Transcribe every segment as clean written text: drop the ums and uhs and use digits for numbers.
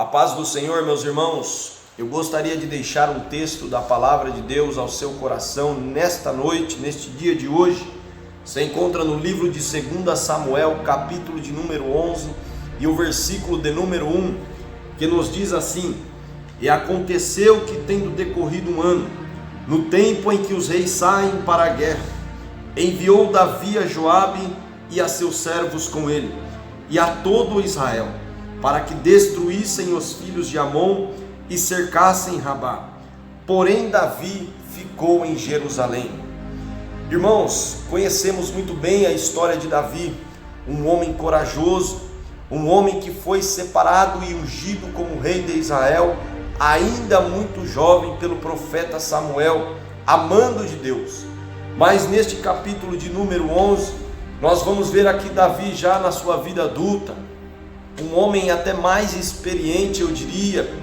A paz do Senhor, meus irmãos. Eu gostaria de deixar um texto da palavra de Deus ao seu coração nesta noite, neste dia de hoje. Se encontra no livro de 2 Samuel, capítulo de número 11 e o versículo de número 1, que nos diz assim: E aconteceu que, tendo decorrido um ano, no tempo em que os reis saem para a guerra, enviou Davi a Joabe e a seus servos com ele, e a todo Israel, para que destruíssem os filhos de Amon e cercassem Rabá. Porém Davi ficou em Jerusalém. Irmãos, conhecemos muito bem a história de Davi, um homem corajoso, um homem que foi separado e ungido como rei de Israel, ainda muito jovem, pelo profeta Samuel, amando de Deus. Mas neste capítulo de número 11, nós vamos ver aqui Davi já na sua vida adulta, um homem até mais experiente, eu diria,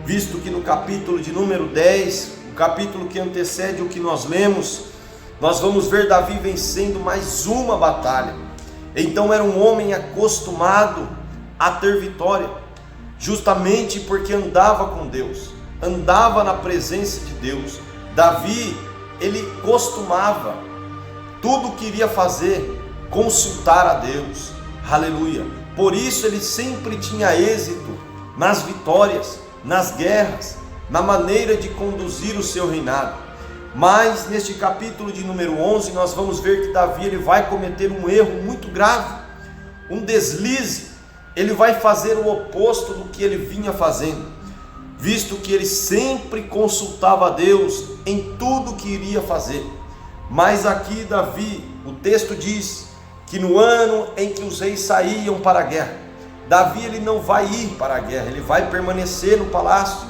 visto que no capítulo de número 10, o capítulo que antecede o que nós lemos, nós vamos ver Davi vencendo mais uma batalha. Então era um homem acostumado a ter vitória, justamente porque andava com Deus, andava na presença de Deus. Davi, ele costumava, tudo que iria fazer, consultar a Deus, aleluia. Por isso ele sempre tinha êxito nas vitórias, nas guerras, na maneira de conduzir o seu reinado. Mas neste capítulo de número 11, nós vamos ver que Davi ele vai cometer um erro muito grave, um deslize. Ele vai fazer o oposto do que ele vinha fazendo, visto que ele sempre consultava a Deus em tudo que iria fazer. Mas aqui Davi, o texto diz que no ano em que os reis saíam para a guerra, Davi ele não vai ir para a guerra, ele vai permanecer no palácio.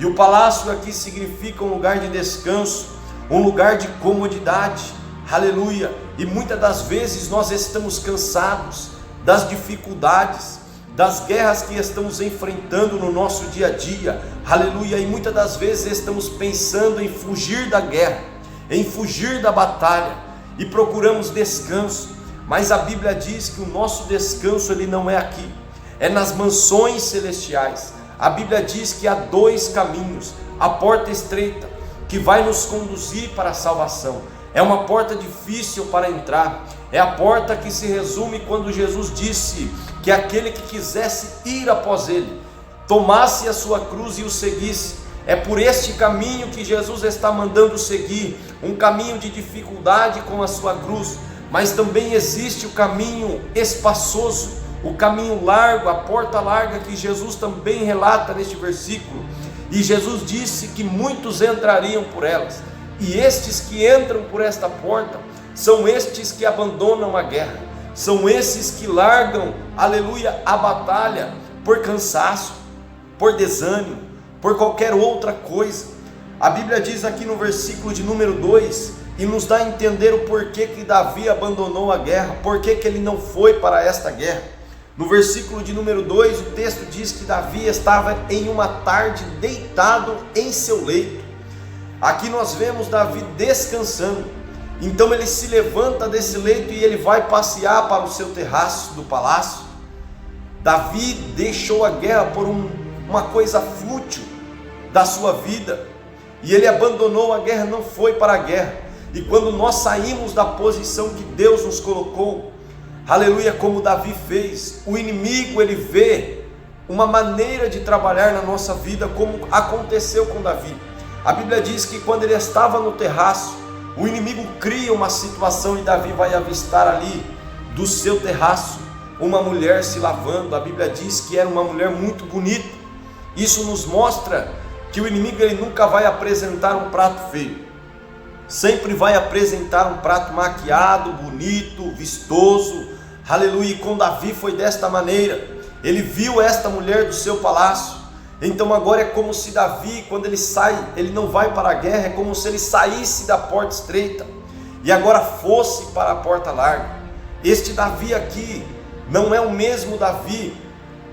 E o palácio aqui significa um lugar de descanso, um lugar de comodidade, aleluia. E muitas das vezes nós estamos cansados das dificuldades, das guerras que estamos enfrentando no nosso dia a dia, aleluia. E muitas das vezes estamos pensando em fugir da guerra, em fugir da batalha, e procuramos descanso. Mas a Bíblia diz que o nosso descanso ele não é aqui, é nas mansões celestiais. A Bíblia diz que há dois caminhos: a porta estreita, que vai nos conduzir para a salvação, é uma porta difícil para entrar, é a porta que se resume quando Jesus disse que aquele que quisesse ir após ele, tomasse a sua cruz e o seguisse. É por este caminho que Jesus está mandando seguir, um caminho de dificuldade com a sua cruz. Mas também existe o caminho espaçoso, o caminho largo, a porta larga, que Jesus também relata neste versículo. E Jesus disse que muitos entrariam por elas, e estes que entram por esta porta são estes que abandonam a guerra, são esses que largam, aleluia, a batalha por cansaço, por desânimo, por qualquer outra coisa. A Bíblia diz aqui no versículo de número 2, e nos dá a entender o porquê que Davi abandonou a guerra, porquê que ele não foi para esta guerra. No versículo de número 2, o texto diz que Davi estava em uma tarde deitado em seu leito. Aqui nós vemos Davi descansando. Então ele se levanta desse leito e ele vai passear para o seu terraço do palácio. Davi deixou a guerra por uma coisa fútil da sua vida, e ele abandonou a guerra, não foi para a guerra. E quando nós saímos da posição que Deus nos colocou, aleluia, como Davi fez, o inimigo ele vê uma maneira de trabalhar na nossa vida, como aconteceu com Davi. A Bíblia diz que quando ele estava no terraço, o inimigo cria uma situação e Davi vai avistar ali do seu terraço uma mulher se lavando. A Bíblia diz que era uma mulher muito bonita. Isso nos mostra que o inimigo ele nunca vai apresentar um prato feio, sempre vai apresentar um prato maquiado, bonito, vistoso, aleluia. E com Davi foi desta maneira. Ele viu esta mulher do seu palácio. Então agora é como se Davi, quando ele sai, ele não vai para a guerra, é como se ele saísse da porta estreita e agora fosse para a porta larga. Este Davi aqui não é o mesmo Davi,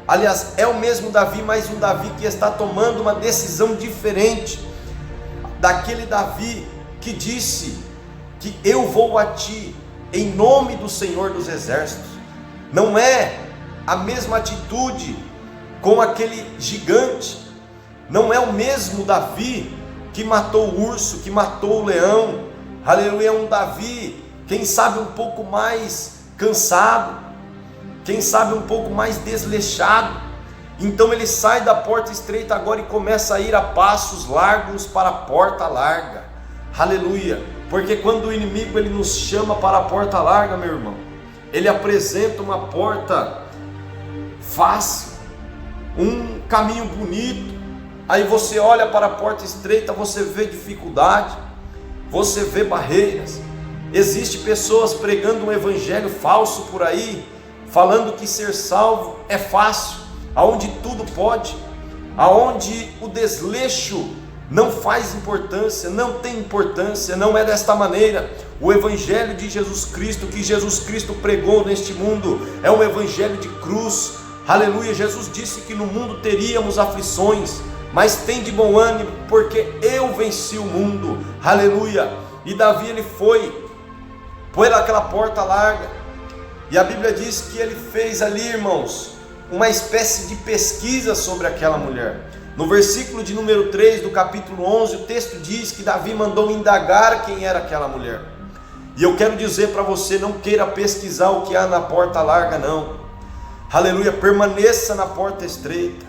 aliás, é o mesmo Davi, mas um Davi que está tomando uma decisão diferente daquele Davi que disse que eu vou a ti em nome do Senhor dos Exércitos. Não é a mesma atitude com aquele gigante. Não é o mesmo Davi que matou o urso, que matou o leão. Aleluia, é um Davi, quem sabe um pouco mais cansado, quem sabe um pouco mais desleixado. Então ele sai da porta estreita agora e começa a ir a passos largos para a porta larga. Aleluia, porque quando o inimigo ele nos chama para a porta larga, meu irmão, ele apresenta uma porta fácil, um caminho bonito. Aí você olha para a porta estreita, você vê dificuldade, você vê barreiras. Existem pessoas pregando um evangelho falso por aí, falando que ser salvo é fácil, aonde tudo pode, aonde o desleixo não faz importância, não tem importância. Não é desta maneira. O evangelho de Jesus Cristo, que Jesus Cristo pregou neste mundo, é um evangelho de cruz. Aleluia, Jesus disse que no mundo teríamos aflições, mas tem de bom ânimo, porque eu venci o mundo. Aleluia. E Davi ele foi aquela porta larga, e a Bíblia diz que ele fez ali, irmãos, uma espécie de pesquisa sobre aquela mulher. No versículo de número 3 do capítulo 11, o texto diz que Davi mandou indagar quem era aquela mulher. E eu quero dizer para você, não queira pesquisar o que há na porta larga, não. Aleluia, permaneça na porta estreita.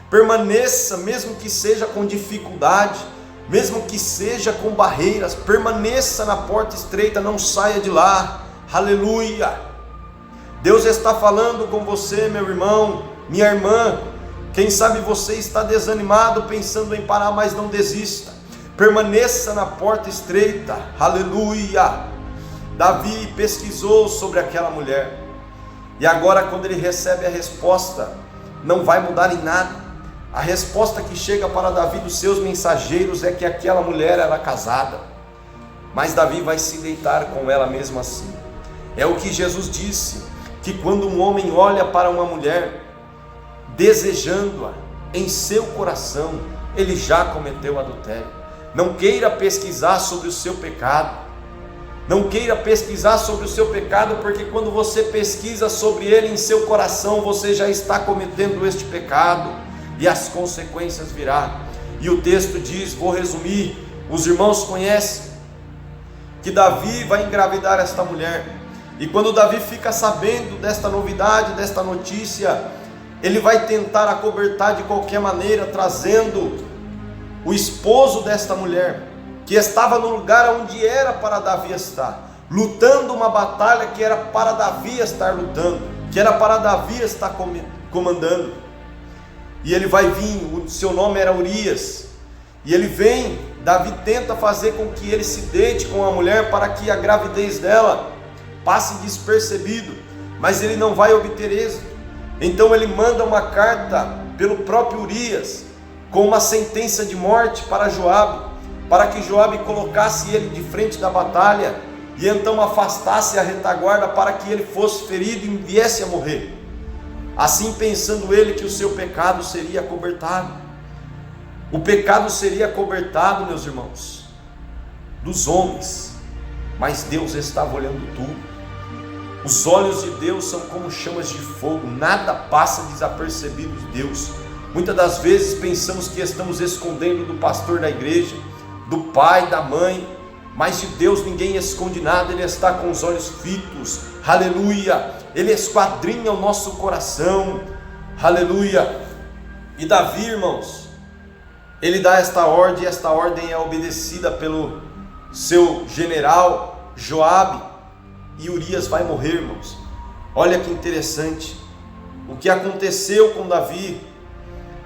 Permaneça, mesmo que seja com dificuldade, mesmo que seja com barreiras, permaneça na porta estreita, não saia de lá. Aleluia. Deus está falando com você, meu irmão, minha irmã. Quem sabe você está desanimado, pensando em parar, mas não desista. Permaneça na porta estreita. Aleluia. Davi pesquisou sobre aquela mulher, e agora quando ele recebe a resposta, não vai mudar em nada. A resposta que chega para Davi dos seus mensageiros é que aquela mulher era casada, mas Davi vai se deitar com ela mesmo assim. É o que Jesus disse, que quando um homem olha para uma mulher, desejando-a em seu coração, ele já cometeu adultério. Não queira pesquisar sobre o seu pecado, não queira pesquisar sobre o seu pecado, porque quando você pesquisa sobre ele em seu coração, você já está cometendo este pecado, e as consequências virão. E o texto diz, vou resumir, os irmãos conhecem, que Davi vai engravidar esta mulher, e quando Davi fica sabendo desta novidade, desta notícia, ele vai tentar acobertar de qualquer maneira, trazendo o esposo desta mulher, que estava no lugar onde era para Davi estar, lutando uma batalha que era para Davi estar lutando, que era para Davi estar comandando. E ele vai vir, o seu nome era Urias, e ele vem, Davi tenta fazer com que ele se deite com a mulher, para que a gravidez dela passe despercebido, mas ele não vai obter êxito. Então ele manda uma carta pelo próprio Urias, com uma sentença de morte para Joabe, para que Joabe colocasse ele de frente da batalha, e então afastasse a retaguarda, para que ele fosse ferido e viesse a morrer. Assim pensando ele que o seu pecado seria acobertado. O pecado seria acobertado, meus irmãos, dos homens, mas Deus estava olhando tudo. Os olhos de Deus são como chamas de fogo, nada passa desapercebido de Deus. Muitas das vezes pensamos que estamos escondendo do pastor da igreja, do pai, da mãe, mas de Deus ninguém esconde nada. Ele está com os olhos fitos, aleluia, Ele esquadrinha o nosso coração, aleluia. E Davi, irmãos, ele dá esta ordem, e esta ordem é obedecida pelo seu general Joabe, e Urias vai morrer, irmãos. Olha que interessante, o que aconteceu com Davi,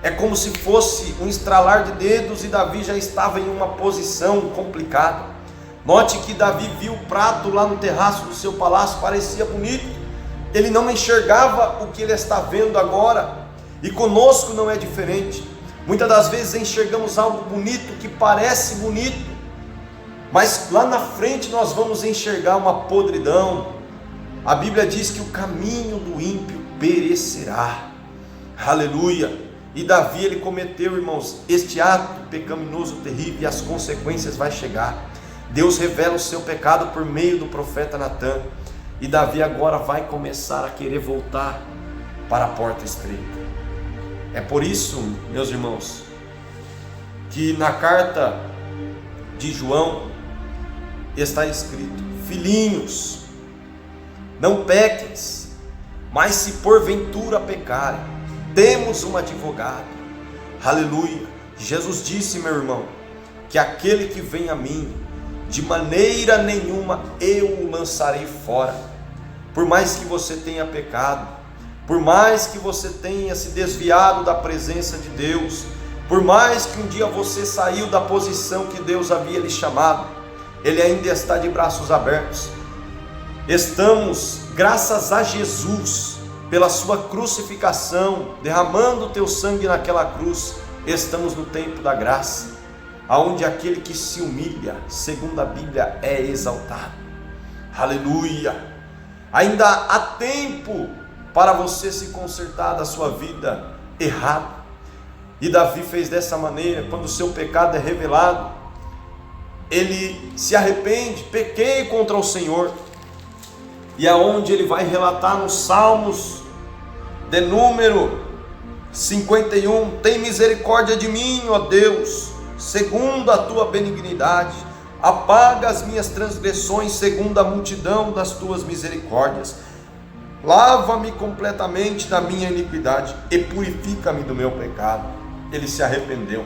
é como se fosse um estralar de dedos, e Davi já estava em uma posição complicada. Note que Davi viu o prato lá no terraço do seu palácio, parecia bonito, ele não enxergava o que ele está vendo agora, e conosco não é diferente. Muitas das vezes enxergamos algo bonito, que parece bonito, mas lá na frente nós vamos enxergar uma podridão. A Bíblia diz que o caminho do ímpio perecerá, aleluia. E Davi, ele cometeu, irmãos, este ato pecaminoso terrível, e as consequências vai chegar. Deus revela o seu pecado por meio do profeta Natã, e Davi agora vai começar a querer voltar para a porta estreita. É por isso, meus irmãos, que na carta de João está escrito: filhinhos, não pequeis, mas se porventura pecarem, temos um advogado. Aleluia. Jesus disse, meu irmão, que aquele que vem a mim, de maneira nenhuma eu o lançarei fora. Por mais que você tenha pecado, por mais que você tenha se desviado da presença de Deus, por mais que um dia você saiu da posição que Deus havia lhe chamado, Ele ainda está de braços abertos. Estamos, graças a Jesus, pela sua crucificação, derramando o teu sangue naquela cruz, estamos no tempo da graça, aonde aquele que se humilha, segundo a Bíblia, é exaltado. Aleluia! Ainda há tempo para você se consertar da sua vida errada. E Davi fez dessa maneira. Quando o seu pecado é revelado, ele se arrepende: pequei contra o Senhor. E aonde ele vai relatar nos Salmos de número 51, tem misericórdia de mim, ó Deus, segundo a tua benignidade, apaga as minhas transgressões segundo a multidão das tuas misericórdias, lava-me completamente da minha iniquidade e purifica-me do meu pecado. Ele se arrependeu.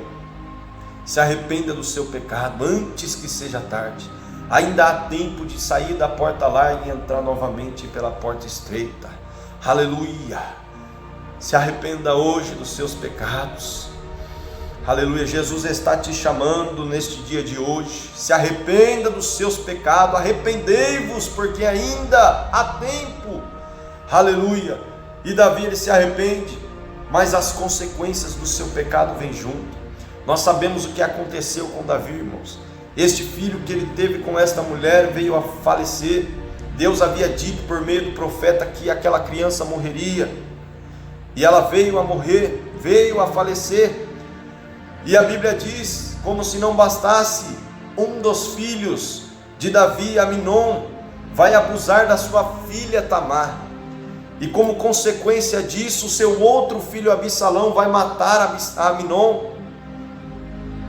Se arrependa do seu pecado antes que seja tarde. Ainda há tempo de sair da porta larga e entrar novamente pela porta estreita. Aleluia! Se arrependa hoje dos seus pecados. Aleluia! Jesus está te chamando neste dia de hoje. Se arrependa dos seus pecados. Arrependei-vos, porque ainda há tempo. Aleluia! E Davi, ele se arrepende, mas as consequências do seu pecado vêm junto. Nós sabemos o que aconteceu com Davi, irmãos. Este filho que ele teve com esta mulher veio a falecer. Deus havia dito por meio do profeta que aquela criança morreria, e ela veio a morrer, veio a falecer. E a Bíblia diz, como se não bastasse, um dos filhos de Davi, Aminon, vai abusar da sua filha Tamar, e como consequência disso, seu outro filho Absalão vai matar Aminon.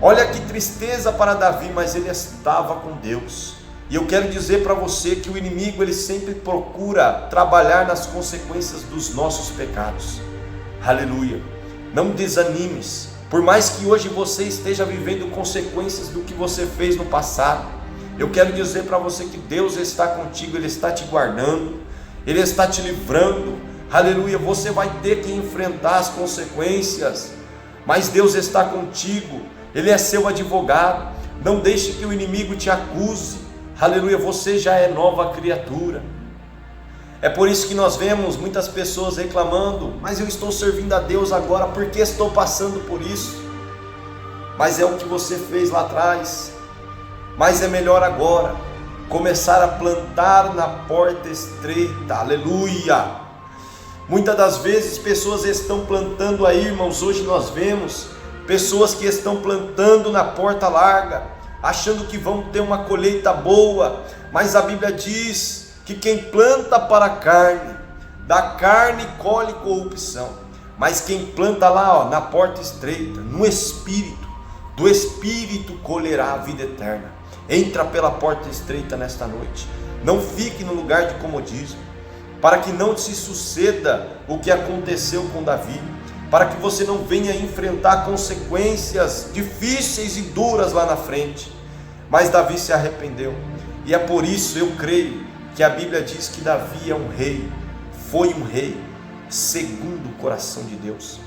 Olha que tristeza para Davi, mas ele estava com Deus. E eu quero dizer para você que o inimigo, ele sempre procura trabalhar nas consequências dos nossos pecados. Aleluia! Não desanimes, por mais que hoje você esteja vivendo consequências do que você fez no passado. Eu quero dizer para você que Deus está contigo, Ele está te guardando, Ele está te livrando. Aleluia! Você vai ter que enfrentar as consequências, mas Deus está contigo. Ele é seu advogado. Não deixe que o inimigo te acuse. Aleluia, você já é nova criatura. É por isso que nós vemos muitas pessoas reclamando: mas eu estou servindo a Deus agora, porque estou passando por isso? Mas é o que você fez lá atrás. Mas é melhor agora começar a plantar na porta estreita. Aleluia. Muitas das vezes pessoas estão plantando aí, irmãos. Hoje nós vemos pessoas que estão plantando na porta larga, achando que vão ter uma colheita boa, mas a Bíblia diz que quem planta para a carne, da carne colhe corrupção, mas quem planta lá, na porta estreita, no Espírito, do Espírito colherá a vida eterna. Entra pela porta estreita nesta noite, não fique no lugar de comodismo, para que não se suceda o que aconteceu com Davi, para que você não venha enfrentar consequências difíceis e duras lá na frente. Mas Davi se arrependeu, e é por isso eu creio que a Bíblia diz que Davi é um rei, foi um rei segundo o coração de Deus.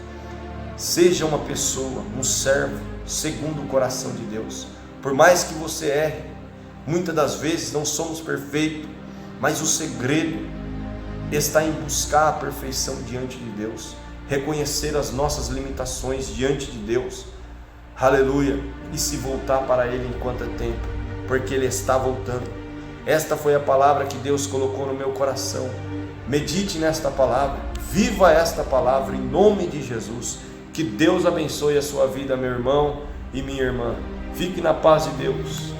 Seja uma pessoa, um servo segundo o coração de Deus. Por mais que você erre, muitas das vezes não somos perfeitos, mas o segredo está em buscar a perfeição diante de Deus, reconhecer as nossas limitações diante de Deus, aleluia, e se voltar para Ele enquanto é tempo, porque Ele está voltando. Esta foi a palavra que Deus colocou no meu coração. Medite nesta palavra, viva esta palavra em nome de Jesus. Que Deus abençoe a sua vida, meu irmão e minha irmã. Fique na paz de Deus.